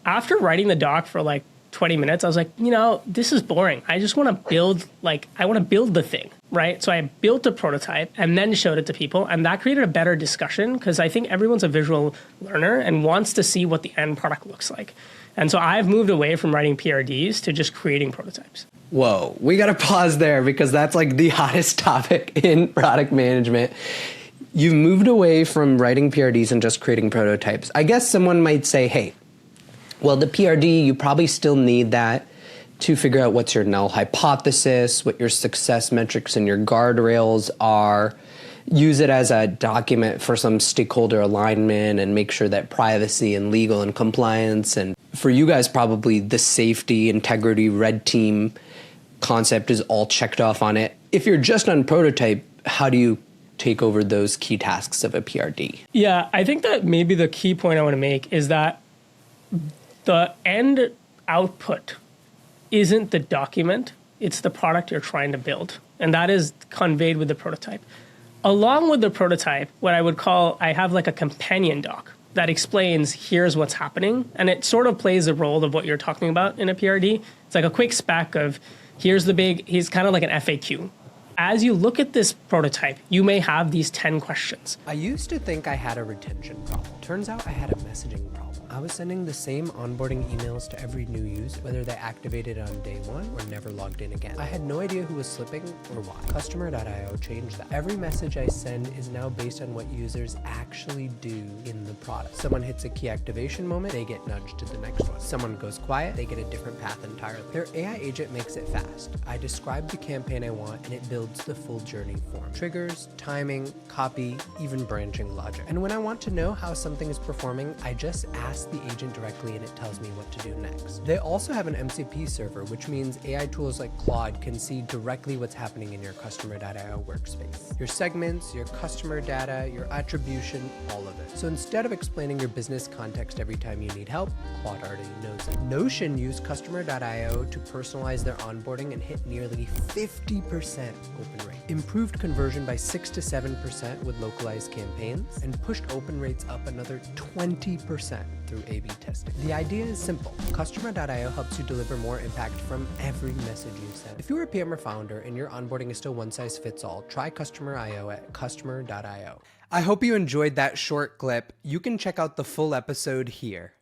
after writing the doc for like 20 minutes, I was like, this is boring. I just want to build, the thing, right? So I built a prototype and then showed it to people. And that created a better discussion because I think everyone's a visual learner and wants to see what the end product looks like. And so I've moved away from writing PRDs to just creating prototypes. Whoa, we got to pause there because that's like the hottest topic in product management. You've moved away from writing PRDs and just creating prototypes. I guess someone might say, hey, well, the PRD, you probably still need that to figure out what's your null hypothesis, what your success metrics and your guardrails are. Use it as a document for some stakeholder alignment and make sure that privacy and legal and compliance, and for you guys, probably the safety, integrity, red team concept is all checked off on it. If you're just on prototype, how do you take over those key tasks of a PRD? Yeah, I think that maybe the key point I want to make is that the end output isn't the document, it's the product you're trying to build. And that is conveyed with the prototype. Along with the prototype, what I would call, I have like a companion doc that explains here's what's happening. And it sort of plays the role of what you're talking about in a PRD. It's like a quick spec of here's kind of like an FAQ. As you look at this prototype, you may have these 10 questions. I used to think I had a retention problem. Turns out I had a messaging problem. I was sending the same onboarding emails to every new user, whether they activated on day one or never logged in again. I had no idea who was slipping or why. Customer.io changed that. Every message I send is now based on what users actually do in the product. Someone hits a key activation moment, they get nudged to the next one. Someone goes quiet, they get a different path entirely. Their AI agent makes it fast. I describe the campaign I want and it builds the full journey for me. Triggers, timing, copy, even branching logic. And when I want to know how something is performing, I just ask the agent directly and it tells me what to do next. They also have an MCP server, which means AI tools like Claude can see directly what's happening in your customer.io workspace. Your segments, your customer data, your attribution, all of it. So instead of explaining your business context every time you need help, Claude already knows it. Notion used customer.io to personalize their onboarding and hit nearly 50% open rate. Improved conversion by 6 to 7% with localized campaigns, and pushed open rates up another 20% through A/B testing. The idea is simple. Customer.io helps you deliver more impact from every message you send. If you're a PM or founder and your onboarding is still one size fits all, try Customer.io at customer.io. I hope you enjoyed that short clip. You can check out the full episode here.